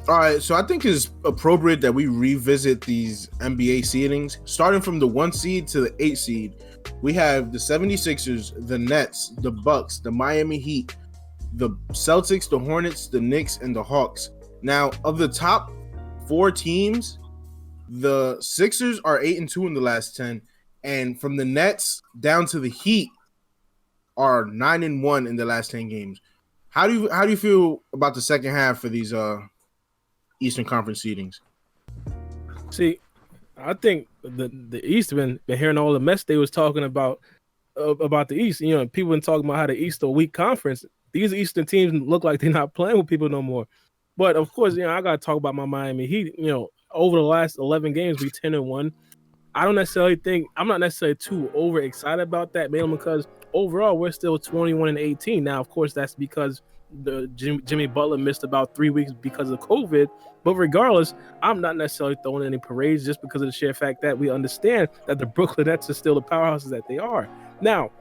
All right, so I think it's appropriate that we revisit these NBA seedings, starting from the 1 seed to the 8 seed. We have the 76ers, the Nets, the Bucks, the Miami Heat, the Celtics, the Hornets, the Knicks, and the Hawks. Now, of the top 4 teams, the Sixers are 8-2 in the last 10, and from the Nets down to the Heat are 9-1 in the last 10 games. How do you feel about the second half for these Eastern Conference seedings? See, I think the East been hearing all the mess they was talking about the East. You know, people been talking about how the East a weak conference. These Eastern teams look like they're not playing with people no more. But of course, you know, I gotta talk about my Miami Heat. You know, over the last 11 games, we 10-1. I'm not necessarily too overexcited about that, mainly because overall we're still 21-18. Now, of course, that's because Jimmy Butler missed about 3 weeks because of COVID. But regardless, I'm not necessarily throwing any parades just because of the sheer fact that we understand that the Brooklyn Nets are still the powerhouses that they are. Now,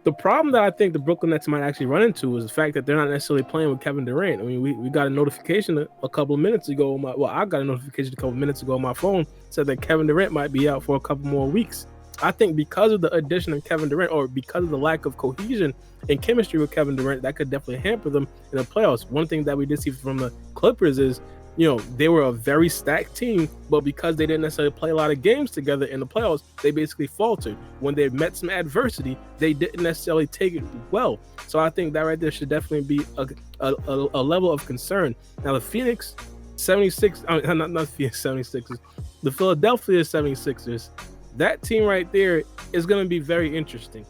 the problem that I think the Brooklyn Nets might actually run into is the fact that they're not necessarily playing with Kevin Durant. I mean, we got a notification a couple of minutes ago. I got a notification a couple of minutes ago on my phone said that Kevin Durant might be out for a couple more weeks. I think because of the addition of Kevin Durant, or because of the lack of cohesion and chemistry with Kevin Durant, that could definitely hamper them in the playoffs. One thing that we did see from the Clippers is, you know, they were a very stacked team, but because they didn't necessarily play a lot of games together in the playoffs, they basically faltered. When they met some adversity, they didn't necessarily take it well. So I think that right there should definitely be a level of concern. Now, the Phoenix 76, not Phoenix 76ers, the Philadelphia 76ers, that team right there is going to be very interesting.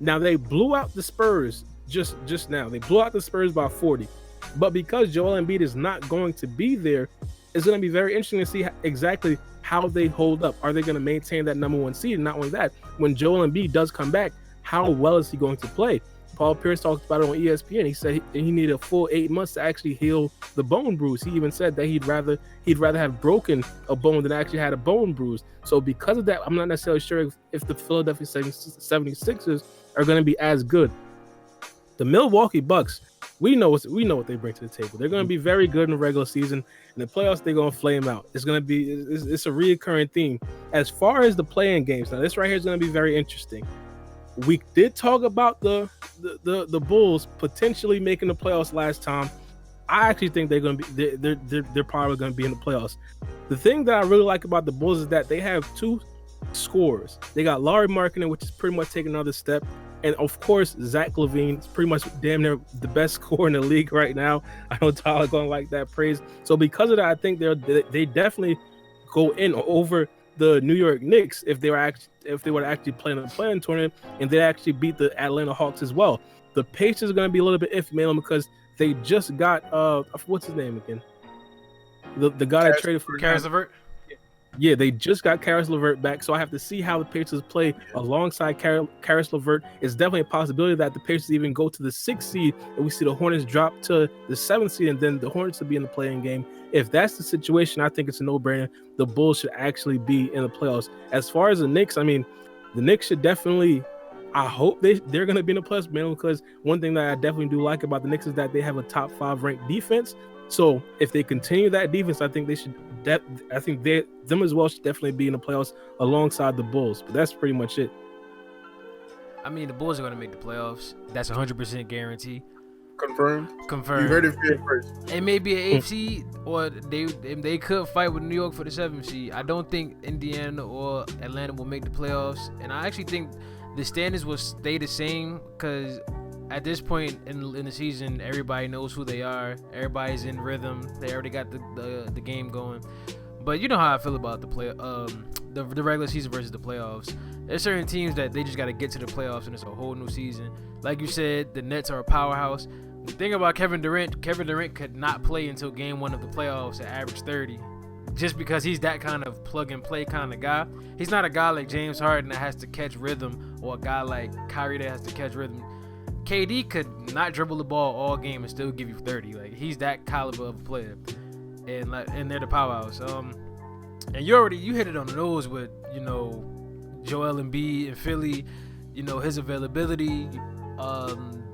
Now, they blew out the Spurs just now. They blew out the Spurs by 40. But because Joel Embiid is not going to be there, it's going to be very interesting to see exactly how they hold up. Are they going to maintain that number 1 seed? And not only that, when Joel Embiid does come back, how well is he going to play? Paul Pierce talked about it on ESPN. He said he needed a full 8 months to actually heal the bone bruise. He even said that he'd rather have broken a bone than actually had a bone bruise. So because of that, I'm not necessarily sure if the Philadelphia 76ers are going to be as good. The Milwaukee Bucks, we know what they bring to the table. They're going to be very good in the regular season. In the playoffs, they're going to flame out. It's going to be it's a reoccurring theme. As far as the play-in games, now this right here is going to be very interesting. We did talk about the Bulls potentially making the playoffs last time. I actually think they're going to be they're probably going to be in the playoffs. The thing that I really like about the Bulls is that they have 2 scorers. They got Lauri Markkanen, which is pretty much taking another step. And of course, Zach LaVine is pretty much damn near the best scorer in the league right now. I know Tyler going to like that praise. So because of that, I think they definitely go in over the New York Knicks if they were actually playing a play-in tournament, and they actually beat the Atlanta Hawks as well. The Pacers are going to be a little bit iffy, mainly because they just got what's his name again? The guy that traded for Caris LeVert. Yeah, they just got Caris LeVert back, so I have to see how the Pacers play alongside Caris LeVert. It's definitely a possibility that the Pacers even go to the 6th seed, and we see the Hornets drop to the 7th seed, and then the Hornets will be in the play-in game. If that's the situation, I think it's a no-brainer. The Bulls should actually be in the playoffs. As far as the Knicks, I mean, the Knicks should definitely, I hope they're going to be in the playoffs, mainly because one thing that I definitely do like about the Knicks is that they have a top 5 ranked defense. So if they continue that defense, I think they should. I think them as well should definitely be in the playoffs alongside the Bulls. But that's pretty much it. I mean, the Bulls are going to make the playoffs. That's 100% guarantee. Confirmed. You heard it here first. It may be an 8th seed, or they could fight with New York for the 7th seed. I don't think Indiana or Atlanta will make the playoffs, and I actually think the standings will stay the same because at this point in the season, everybody knows who they are. Everybody's in rhythm. They already got the game going. But you know how I feel about the regular season versus the playoffs. There's certain teams that they just got to get to the playoffs, and it's a whole new season. Like you said, the Nets are a powerhouse. The thing about Kevin Durant could not play until game 1 of the playoffs at average 30. Just because he's that kind of plug-and-play kind of guy. He's not a guy like James Harden that has to catch rhythm, or a guy like Kyrie that has to catch rhythm. KD could not dribble the ball all game and still give you 30. Like, he's that caliber of a player, and they're the powerhouse. And you hit it on the nose with Joel Embiid in Philly. His availability.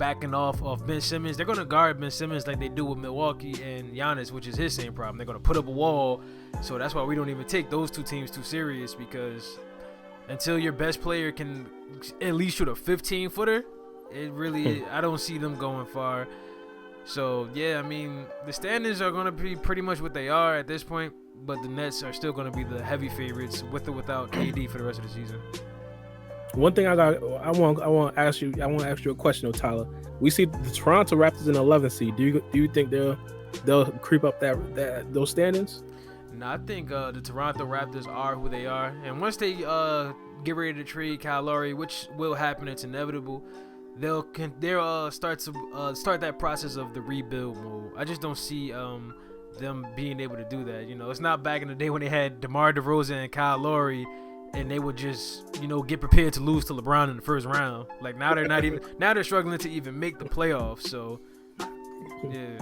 backing off of Ben Simmons. They're gonna guard Ben Simmons like they do with Milwaukee and Giannis, which is his same problem. They're gonna put up a wall. So that's why we don't even take those two teams too serious, because until your best player can at least shoot a 15-footer, it really I don't see them going far. So yeah, I mean the standings are gonna be pretty much what they are at this point, but the Nets are still gonna be the heavy favorites with or without KD for the rest of the season. One thing I want to ask you a question, though, Tyler. We see the Toronto Raptors in the 11th seed. Do you think they'll creep up those standings? No, I think the Toronto Raptors are who they are, and once they get ready to trade Kyle Lowry, which will happen, it's inevitable. They'll start that process of the rebuild mode. I just don't see them being able to do that. You know, it's not back in the day when they had DeMar DeRozan and Kyle Lowry, and they would just, get prepared to lose to LeBron in the first round. Like now they're not even. Now they're struggling to even make the playoffs. So, yeah.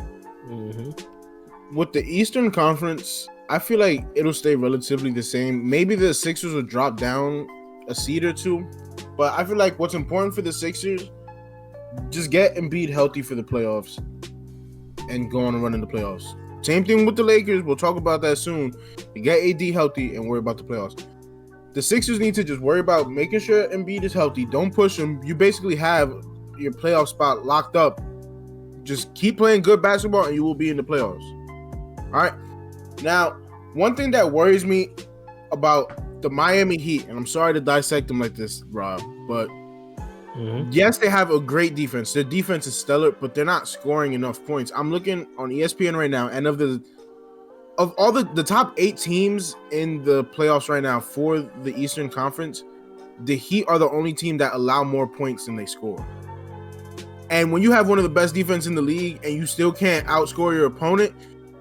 Mm-hmm. With the Eastern Conference, I feel like it'll stay relatively the same. Maybe the Sixers will drop down a seed or two, but I feel like what's important for the Sixers, just get Embiid healthy for the playoffs and go on a run in the playoffs. Same thing with the Lakers. We'll talk about that soon. You get AD healthy and worry about the playoffs. The Sixers need to just worry about making sure Embiid is healthy. Don't push him. You basically have your playoff spot locked up. Just keep playing good basketball and you will be in the playoffs. All right. Now, one thing that worries me about the Miami Heat, and I'm sorry to dissect them like this, Rob, but yes, they have a great defense. Their defense is stellar, but they're not scoring enough points. I'm looking on ESPN right now, and of all the top 8 teams in the playoffs right now for the Eastern Conference, the Heat are the only team that allow more points than they score. And when you have one of the best defense in the league and you still can't outscore your opponent,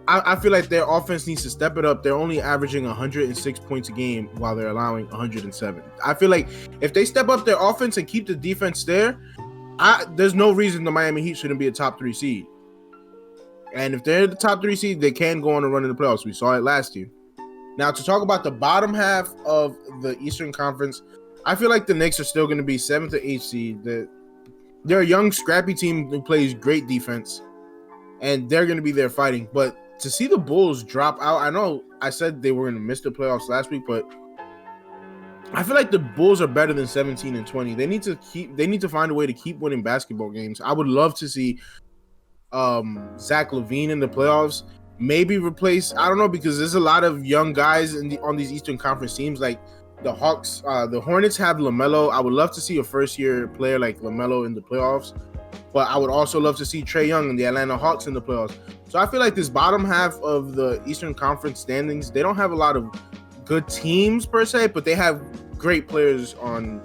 I feel like their offense needs to step it up. They're only averaging 106 points a game while they're allowing 107. I feel like if they step up their offense and keep the defense there, there's no reason the Miami Heat shouldn't be a top 3 seed. And if they're the top 3 seed, they can go on a run in the playoffs. We saw it last year. Now, to talk about the bottom half of the Eastern Conference, I feel like the Knicks are still going to be 7th or 8th seed. They're a young, scrappy team who plays great defense, and they're going to be there fighting. But to see the Bulls drop out, I know I said they were going to miss the playoffs last week, but I feel like the Bulls are better than 17 and 20. They need to find a way to keep winning basketball games. I would love to see Zach LaVine in the playoffs, maybe replace, I don't know, because there's a lot of young guys on these Eastern Conference teams. Like the Hawks, the Hornets have LaMelo. I would love to see a first-year player like LaMelo in the playoffs, but I would also love to see Trae Young and the Atlanta Hawks in the playoffs. So I feel like this bottom half of the Eastern Conference standings, they don't have a lot of good teams per se, but they have great players on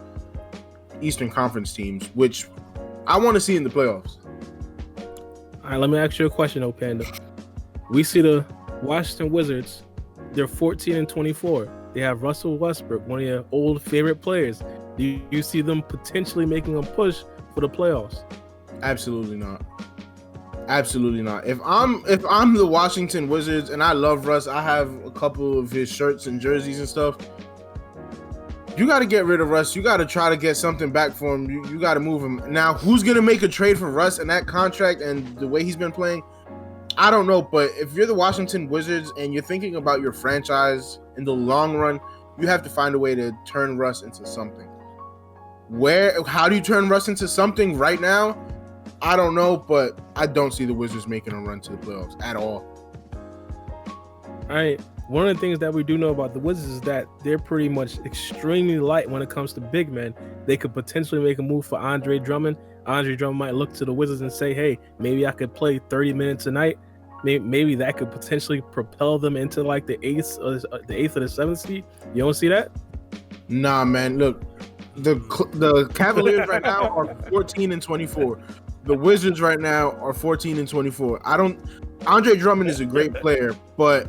Eastern Conference teams, which I want to see in the playoffs. All right, let me ask you a question, Panda. We see the Washington Wizards. They're 14 and 24. They have Russell Westbrook, one of your old favorite players. Do you see them potentially making a push for the playoffs? Absolutely not. Absolutely not. If I'm the Washington Wizards, and I love Russ, I have a couple of his shirts and jerseys and stuff. You got to get rid of Russ. You got to try to get something back for him. You got to move him. Now, who's going to make a trade for Russ and that contract and the way he's been playing? I don't know. But if you're the Washington Wizards and you're thinking about your franchise in the long run, you have to find a way to turn Russ into something. How do you turn Russ into something right now? I don't know, but I don't see the Wizards making a run to the playoffs at all. All right. One of the things that we do know about the Wizards is that they're pretty much extremely light when it comes to big men. They could potentially make a move for Andre Drummond. Andre Drummond might look to the Wizards and say, hey, maybe I could play 30 minutes a night. Maybe that could potentially propel them into like the eighth or the 7th seed. You don't see that? Nah, man. Look, the Cavaliers right now are 14 and 24. The Wizards right now are 14 and 24. Andre Drummond is a great player, but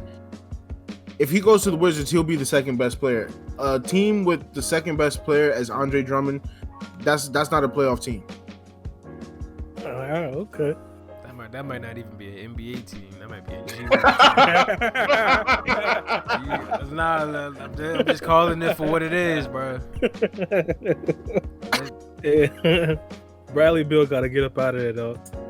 if he goes to the Wizards, he'll be the second best player. A team with the second best player as Andre Drummond, that's not a playoff team. Okay. That might not even be an NBA team. That might be a G League. I'm just calling it for what it is, bro. Bradley Beal got to get up out of there, though.